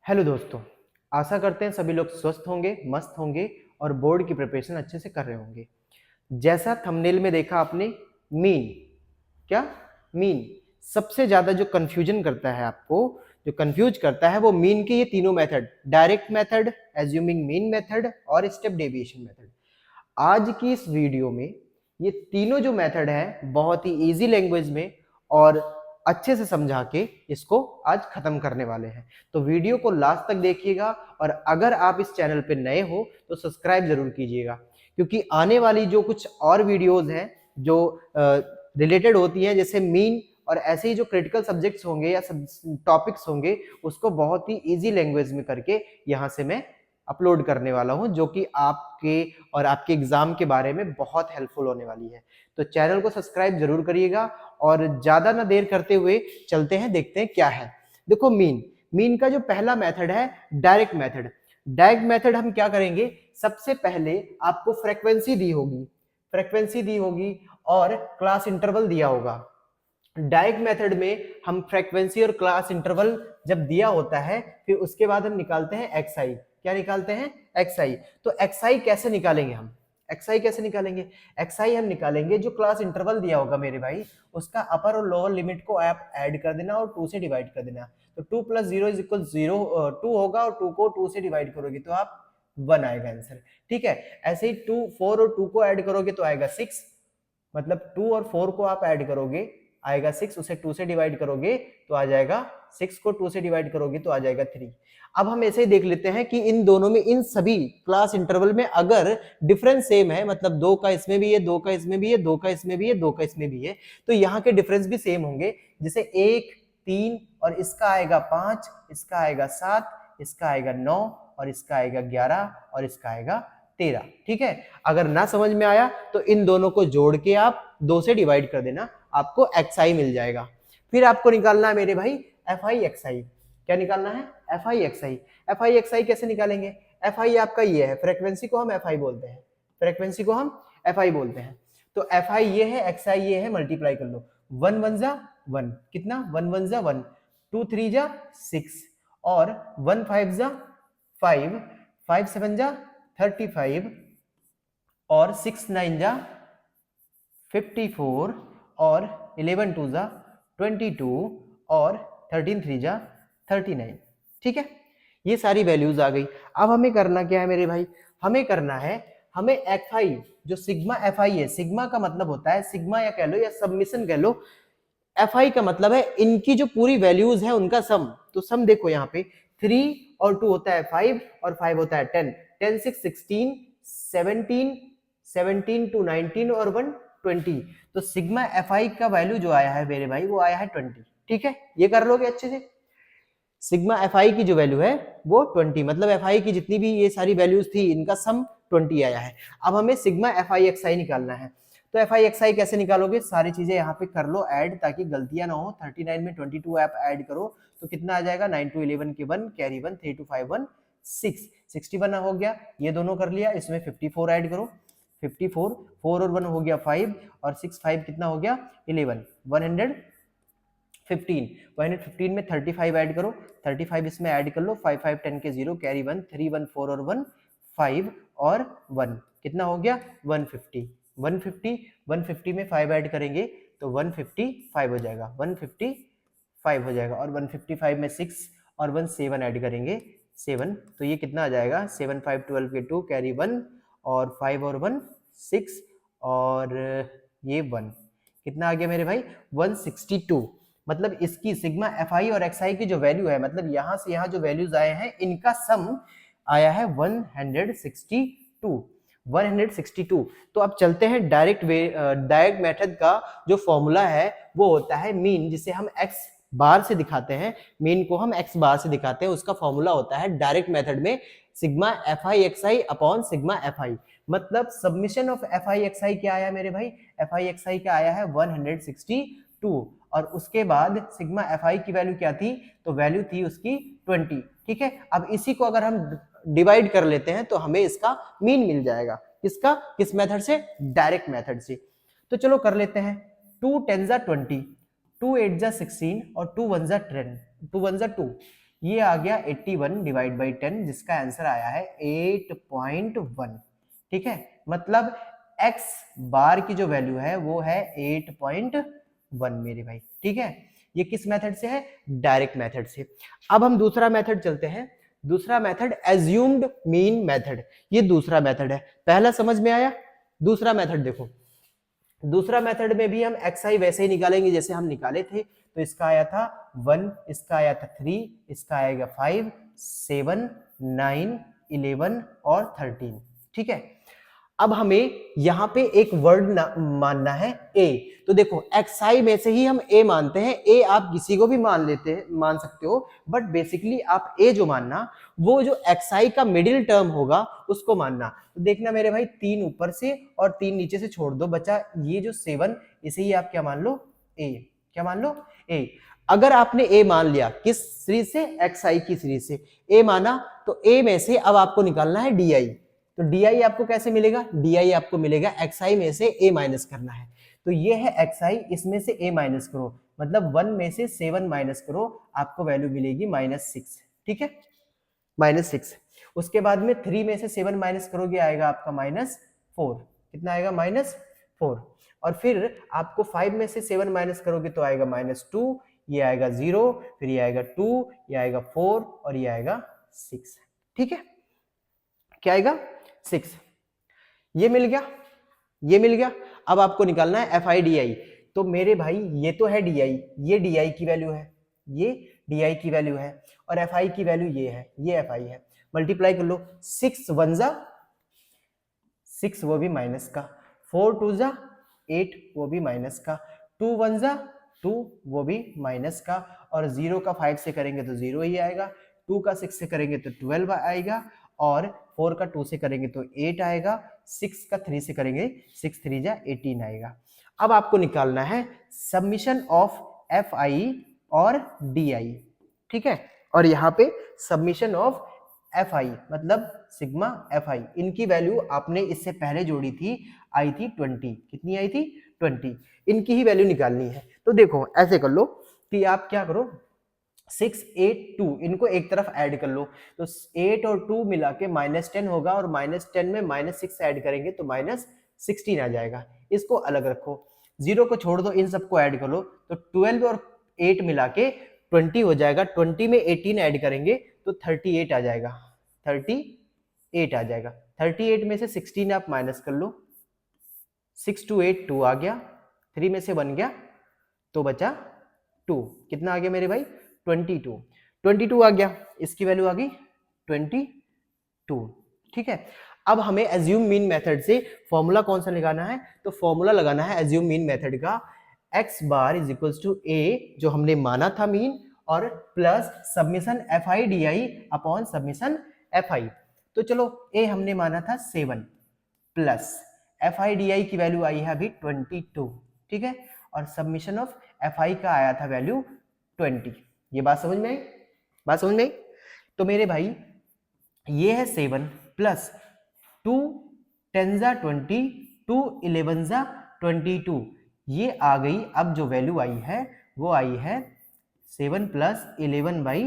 Hello दोस्तों, आशा करते हैं सभी लोग स्वस्थ होंगे, मस्त होंगे और बोर्ड की प्रिपरेशन अच्छे से कर रहे होंगे। जैसा थंबनेल में देखा आपने, मीन क्या मीन सबसे ज्यादा जो कंफ्यूजन करता है आपको, जो कंफ्यूज करता है वो मीन के ये तीनों method, direct method, assuming mean method और स्टेप डेविएशन मेथड। आज की इस वीडियो में ये तीनों जो मेथड है बहुत ही इजी लैंग्वेज में और अच्छे से समझा के इसको आज खत्म करने वाले हैं। तो वीडियो को लास्ट तक देखिएगा और अगर आप इस चैनल पे नए हो तो सब्सक्राइब जरूर कीजिएगा, क्योंकि आने वाली जो कुछ और वीडियोस हैं जो रिलेटेड होती हैं जैसे मीन और ऐसे ही जो क्रिटिकल सब्जेक्ट्स होंगे या टॉपिक्स होंगे उसको बहुत ही इजी लैंग्वेज में करके यहाँ से मैं अपलोड करने वाला हूँ, जो कि आपके और आपके एग्जाम के बारे में बहुत हेल्पफुल होने वाली है। तो चैनल को सब्सक्राइब जरूर करिएगा और ज्यादा ना देर करते हुए चलते हैं, देखते हैं क्या है। देखो मीन का जो पहला मेथड है डायरेक्ट मेथड। डायरेक्ट मेथड हम क्या करेंगे, सबसे पहले आपको फ्रीक्वेंसी दी होगी और क्लास इंटरवल दिया होगा। डायरेक्ट मेथड में हम फ्रीक्वेंसी और क्लास इंटरवल जब दिया होता है फिर उसके बाद हम निकालते हैं एक्सआई। क्या निकालते हैं? एक्सआई। तो एक्सआई कैसे निकालेंगे हम? एक्सआई हम निकालेंगे जो क्लास इंटरवल दिया होगा मेरे भाई, उसका अपर और लोअर लिमिट को आप ऐड कर देना और 2 से डिवाइड कर देना। तो 2 + 0 = 0, 2 होगा और 2 को 2 से डिवाइड करोगे तो आप 1 आएगा आंसर। ठीक है, ऐसे ही 2, 4 और 2 को ऐड करोगे तो आएगा 6, मतलब 2 और 4 को आप ऐड करोगे आएगा 6, उसे 2 से डिवाइड करोगे तो आ जाएगा 6 को 2 से डिवाइड करोगे तो आ जाएगा 3। अब हम ऐसे ही देख लेते हैं कि इन दोनों में, इन सभी क्लास इंटरवल में अगर डिफरेंस सेम है, मतलब 2 का इसमें भी है, 2 का इसमें भी है, 2 का इसमें भी है, 2 का इसमें भी है, तो यहाँ के डिफरेंस भी सेम होंगे। जैसे 1, 3 और इसका आएगा 5, इसका आएगा 7, इसका आएगा 9 और इसका आएगा 11 और इसका आएगा 13। ठीक है, अगर ना समझ में आया तो इन दोनों को जोड़ के आप 2 से डिवाइड कर देना, आपको एक्सआई मिल जाएगा। फिर आपको निकालना है मेरे भाई एफ आई एक्सआई। क्या निकालना है? F I XI. F I XI कैसे निकालेंगे? एफ आई आपका ये है, फ्रीक्वेंसी को हम एफ आई बोलते हैं, फ्रीक्वेंसी को हम एफ आई बोलते हैं। तो एफ आई ये है, एक्सआई ये है, मल्टीप्लाई कर लो। 1 1 जा 1, कितना? 1 1 जा 1, 2 3 जा 6 और 1 5 जा 5, 5 7 जा 35 और 6 9 जा 54 और 11 2 जा 22 और 13 3 जा 39। ठीक है, ये सारी वैल्यूज आ गई। अब हमें करना क्या है मेरे भाई? हमें करना है, हमें एफ आई, जो सिग्मा एफ आई है, सिग्मा का मतलब होता है, सिग्मा या कह लो या सबमिशन कह लो, एफ आई का मतलब है इनकी जो पूरी वैल्यूज है उनका सम। तो सम देखो यहाँ पे 3 और 2 होता है 5 और 5 होता है 10, 10 6 16, 17, 17 2 19 और 1 20। तो सिग्मा एफ आई का वैल्यू जो आया है मेरे भाई वो आया है 20। ठीक है, ये कर लोगे अच्छे से। सिग्मा एफ आई की जो वैल्यू है वो 20, मतलब एफ आई की जितनी भी ये सारी वैल्यूज थी इनका सम 20 आया है। अब हमें सिग्मा एफ आई एक्स आई निकालना है। तो एफ आई एक्स आई कैसे निकालोगे? सारी चीजें यहाँ पे कर लो ऐड ताकि गलतियां ना हो। 39 में 22 आप ऐड करो तो कितना आ जाएगा? 9 2 11 के 1, कैरी 1, 3 2 5 1 6, 61 हो गया। ये दोनों कर लिया, इसमें 54 ऐड करो, 54, 4 और 1 हो गया 5 और 6 5 कितना हो गया? 11, 115, 115 में 35 ऐड करो, 35 इसमें ऐड कर लो, 5 5 10 के 0, कैरी 1, 3 1 4 और 1 5 और 1 कितना हो गया? 150, 150, 150 में 5 ऐड करेंगे तो 155 हो जाएगा, 155 हो जाएगा। और 155 में 6 और 1 7 ऐड करेंगे 7, तो ये कितना आ जाएगा? 7 5 12 के 2, कैरी 1 और 5 और 1 6 और ये 1 कितना आ गया मेरे भाई? 162। मतलब इसकी सिग्मा एफ आई और एक्स आई की जो वैल्यू है, मतलब यहां से यहां जो वैल्यूज आए हैं इनका सम आया है 162, 162। तो अब चलते हैं डायरेक्ट मेथड का जो फॉर्मूला है वो होता है मीन, जिसे हम एक्स बार से दिखाते हैं, मीन को हम एक्स बार से दिखाते हैं। उसका फॉर्मूला होता है डायरेक्ट मेथड में sigma F I X I upon sigma F I. मतलब summation of F I X I क्या आया मेरे भाई? एफ आई एक्स आई का आया है 162 और उसके बाद सिग्मा एफ आई की वैल्यू क्या थी? तो वैल्यू थी उसकी 20। ठीक है, अब इसी को अगर हम डिवाइड कर लेते हैं तो हमें इसका मीन मिल जाएगा। किसका? किस मेथड से? डायरेक्ट मेथड से। तो चलो कर लेते हैं। 2 10 जा 20, 2 8 जा 16 और 2 1 जा 10, 2 1 जा 2, ये आ गया 81 डिवाइड बाई 10, जिसका आंसर आया है 8.1। ठीक है, मतलब x बार की जो वैल्यू है वो है 8.1 मेरे भाई। ठीक है, ये किस मेथड से है? डायरेक्ट मेथड से। अब हम दूसरा मेथड चलते हैं। दूसरा मेथड एज्यूम्ड मीन मेथड। ये दूसरा मेथड है, पहला समझ में आया। दूसरा मेथड देखो, दूसरा मेथड में भी हम xi वैसे ही निकालेंगे जैसे हम निकाले थे। तो इसका आया था 1, इसका आया था 3, इसका आएगा 5, 7, 9, 11 और 13। ठीक है, अब हमें यहाँ पे एक वर्ड मानना है a। तो देखो xi में से ही हम a मानते हैं। a आप किसी को भी मान सकते हो, बट बेसिकली आप a जो मानना, वो जो xi का मिडिल टर्म होगा उसको मानना। तो देखना मेरे भाई, 3 ऊपर से और 3 नीचे से छोड़ दो, बचा ये जो 7, इसे ही आप क्या मान लो? a। क्या मान लो? a। अगर आपने a मान लिया किस सीरीज से? xi की सीरीज से a माना, तो a में से अब आपको निकालना है di। तो di आपको कैसे मिलेगा? di आपको मिलेगा xi में से a माइनस करना है। तो ये है xi, इसमें से a माइनस करो, मतलब 1 में से 7 माइनस करो, आपको वैल्यू मिलेगी -6। ठीक है, -6। उसके बाद में 3 में से 7 माइनस करोगे, आएगा आपका -4। कितना आएगा? -4। और फिर आपको 5 में से 7 माइनस करोगे तो आएगा -2, ये आएगा 0, फिर ये आएगा 2, ये आएगा 4 और ये आएगा 6। ठीक है, क्या आएगा? 6। ये मिल गया, ये मिल गया। अब आपको निकालना है एफ आई डी आई। तो मेरे भाई ये तो है डी आई, ये डी आई की वैल्यू है, ये डी आई की वैल्यू है, और एफ आई की वैल्यू ये है, ये एफ आई है। मल्टीप्लाई कर लो, 6 1 जा 6, वो भी माइनस का, 4 2 जा 8, वो भी माइनस का, 2 1 जा 2, वो भी माइनस का, और 0 का 5 से करेंगे तो 0 ही आएगा, 2 का 6 से करेंगे तो 12 आएगा, और 4 का 2 से करेंगे तो 8 आएगा, 6 का 3 से करेंगे 6 3 जा 18 आएगा। अब आपको निकालना है सबमिशन ऑफ एफ आई और डी आई। ठीक है, और यहाँ पे सबमिशन ऑफ एफ आई मतलब सिग्मा एफ आई, इनकी वैल्यू आपने इससे पहले जोड़ी थी, आई थी 20। कितनी आई थी? 20। इनकी ही वैल्यू निकालनी है। तो देखो ऐसे कर लो कि आप क्या करो, 6 8 2 इनको एक तरफ ऐड कर लो, तो 8 और 2 मिला के -10 होगा, और -10 में -6 ऐड करेंगे तो -16 आ जाएगा। इसको अलग रखो, 0 को छोड़ दो, इन सबको ऐड कर लो, तो 12 और 8 मिला के 20 हो जाएगा। 20 में 18 ऐड करेंगे तो 38 आ जाएगा, 38 आ जाएगा। 38 में से 16 आप माइनस कर लो, 6 2 8 2 आ गया, 3 में से 1 गया तो बचा 2। कितना आ गया मेरे भाई? 22। 22 आ गया, इसकी वैल्यू आ गई 22। ठीक है, अब हमें एज्यूम मीन मेथड से फॉर्मूला कौन सा लगाना है? तो फॉर्मूला लगाना है एज्यूम मीन मेथड का, x bar is equals to a जो हमने माना था मीन, और plus summation F I D i upon summation F i. तो चलो a हमने माना था 7, plus f I D i की वैल्यू आई है अभी 22। ठीक है, और सबमिशन ऑफ एफ आई का आया था वैल्यू 20। ये बात समझ में आई? बात समझ में आई? तो मेरे भाई ये है 7 प्लस 2 10 जा 20, 2 11 जा 22, ये आ गई। अब जो वैल्यू आई है वो आई है 7 प्लस 11 बाई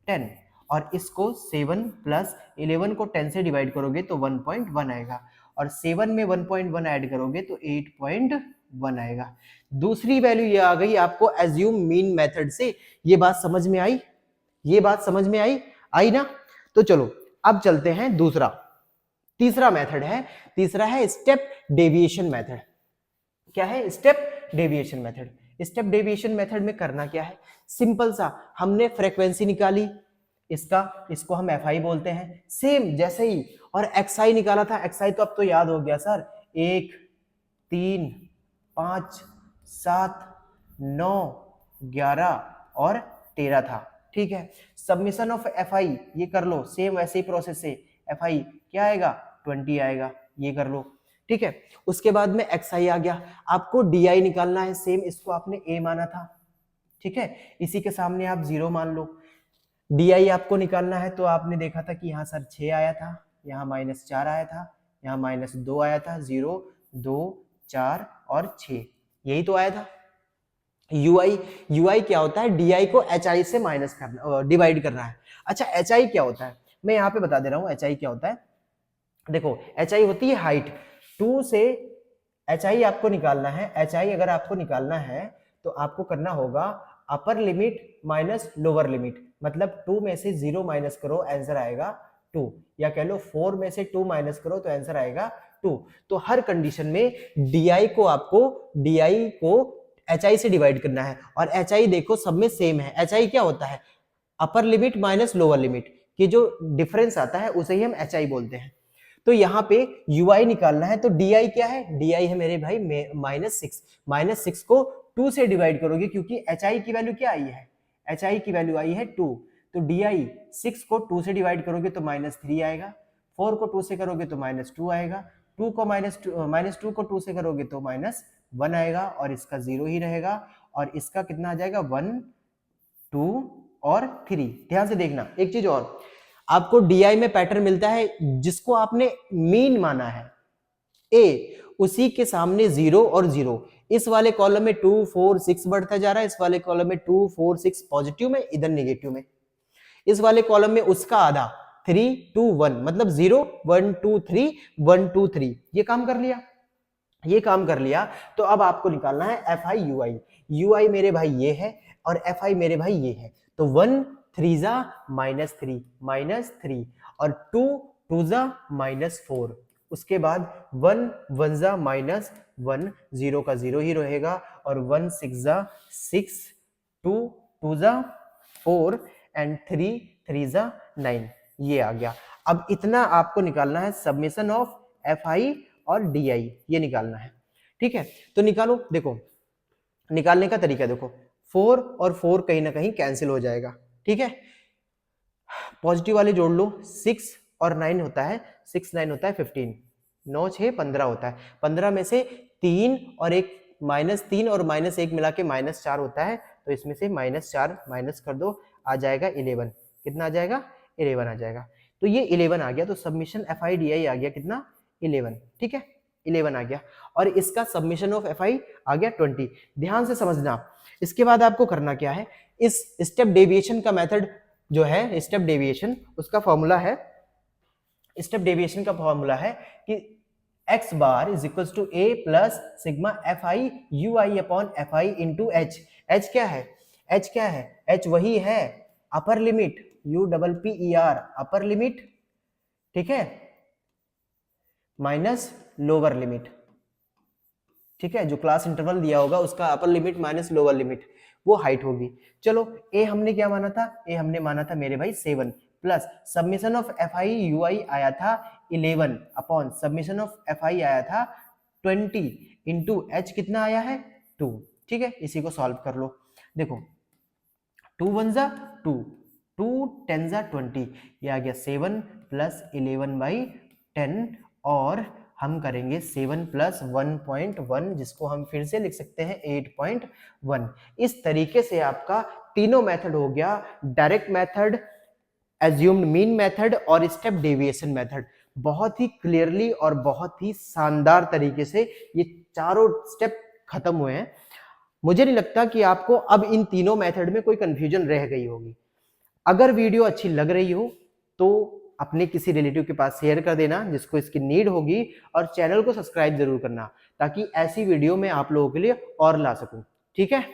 10, और इसको 7 प्लस 11 को 10 से डिवाइड करोगे तो 1.1 आएगा, और 7 में 1.1 ऐड करोगे तो 8.1 आएगा। दूसरी वैल्यू ये आ गई आपको एज्यूम मीन मेथड से। ये बात समझ में आई? ये बात समझ में आई? आई ना? तो चलो अब चलते हैं दूसरा, तीसरा मेथड है। तीसरा है स्टेप डेविएशन मेथड। क्या है? Step deviation method. Step deviation method में करना क्या है? सिंपल सा, हमने फ्रीक्वेंसी निकाली, इसको हम एफ आई बोलते हैं, सेम जैसे ही, और एक्स आई निकाला था। एक्स आई तो अब तो याद हो गया सर, 1 3 5 7 9 11 और 13 था। ठीक है, सबमिशन ऑफ एफ आई ये कर लो, सेम वैसे ही प्रोसेस से, एफ आई क्या आएगा? 20 आएगा, ये कर लो। ठीक है, उसके बाद में एक्स आई आ गया, आपको डी आई निकालना है, सेम इसको आपने ए माना था। ठीक है, इसी के सामने आप 0 मान लो। डी आई आपको निकालना है, तो आपने देखा था कि यहाँ सर 6 आया था, यहाँ -4 आया था, यहाँ -2 आया था, 0 2 4 और 6, यही तो आया था। यूआई क्या होता है, डी को एच आई से माइनस करना, डिवाइड करना है। अच्छा एच आई क्या होता है, मैं यहाँ पे बता दे रहा हूँ एच आई क्या होता है। देखो एच आई होती है हाइट, 2 से एच आई आपको निकालना है। एच आई अगर आपको निकालना है तो आपको करना होगा upper limit minus lower limit, मतलब 2 में से 0 माइनस करो आंसर आएगा 2, या कह लो 4 में से 2 माइनस करो तो आंसर आएगा 2। तो हर कंडीशन में डी को आपको एच आई से डिवाइड करना है। और एच आई देखो सब में सेम है। एच आई क्या होता है, upper limit minus lower limit की जो डिफरेंस आता है उसे ही हम एच आई बोलते हैं। तो यहाँ पे ui निकालना है तो di क्या है, di है मेरे भाई -6। -6 को 2 से डिवाइड करोगे क्योंकि hi की वैल्यू क्या आई है, hi की वैल्यू आई है 2। तो di 6 को 2 से डिवाइड करोगे तो -3 आएगा, 4 को 2 से करोगे तो -2 आएगा, 2 को -2 को 2 से करोगे तो -1 आएगा, और इसका 0 ही रहेगा, और इसका कितना आ जाएगा 1 2 और 3। ध्यान से देखना एक चीज और, आपको डीआई में पैटर्न मिलता है जिसको आपने मीन माना है ए, उसी के सामने 0 और 0। इस वाले कॉलम में 2 4 6 बढ़ता जा रहा है, इस वाले कॉलम में 2 4 6 पॉजिटिव में, इधर नेगेटिव में। इस वाले कॉलम में उसका आधा 3 2 1, मतलब 0 1 2 3 1 2 3। ये काम कर लिया, ये काम कर लिया। तो अब आपको निकालना है F I you I. You I मेरे भाई ये है और एफ आई मेरे भाई ये है। तो 1 3 जा -3 और 2 2 जा -4। उसके बाद 1 1 जा -1, 0 का 0 ही रहेगा, और 1 6 जा 6, 2 2 जा 4 एंड 3 3 जा 9। ये आ गया। अब इतना आपको निकालना है सबमिशन ऑफ एफ आई और डी आई, ये निकालना है। ठीक है, तो निकालो। देखो निकालने का तरीका देखो, 4 और 4 कहीं ना कहीं कैंसिल हो जाएगा। ठीक है, पॉजिटिव वाले जोड़ लो, 6 और 9 होता है, 6 9 होता है 15, 9 6 15 होता है। 15 में से 3 और 1 -3 और -1 मिला के -4 होता है, तो इसमें से -4 माइनस कर दो, आ जाएगा 11। कितना आ जाएगा, 11 आ जाएगा। तो ये 11 आ गया, तो summation F I D I आ गया कितना, 11। ठीक है, 11 आ गया, और इसका सबमिशन ऑफ एफ आई आ गया 20। ध्यान से समझना, इसके बाद आपको करना क्या है, इस स्टेप डेविएशन का मेथड जो है, स्टेप डेविएशन, उसका फॉर्मूला है, स्टेप डेविएशन का फॉर्मूला है कि x bar is equal to a plus sigma F I you i upon f i into h. H क्या है, एच क्या है, एच वही है upper limit, u double p e r, upper limit, ठीक है, माइनस लोअर लिमिट। ठीक है, जो क्लास इंटरवल दिया होगा उसका upper limit minus lower limit, वो हाइट होगी। चलो ए हमने क्या माना था, ए हमने माना था मेरे भाई 7 plus summation of F I you I आया था 11 upon summation of F I आया था 20 इंटू एच कितना आया है 2। ठीक है, इसी को सॉल्व कर लो। देखो 2 1 जा 2, 2 10 जा 20, ये आ गया 7 प्लस 11/10, और हम करेंगे 7 प्लस 1.1, जिसको हम फिर से लिख सकते हैं 8.1। इस तरीके से आपका तीनों मेथड हो गया, direct method, assumed mean method और स्टेप डेविएशन मेथड। बहुत ही क्लियरली और बहुत ही शानदार तरीके से ये चारों स्टेप खत्म हुए हैं। मुझे नहीं लगता कि आपको अब इन तीनों मेथड में कोई कंफ्यूजन रह गई होगी। अगर वीडियो अच्छी लग रही हो तो अपने किसी रिलेटिव के पास शेयर कर देना जिसको इसकी नीड होगी, और चैनल को सब्सक्राइब जरूर करना ताकि ऐसी वीडियो मैं आप लोगों के लिए और ला सकूं। ठीक है।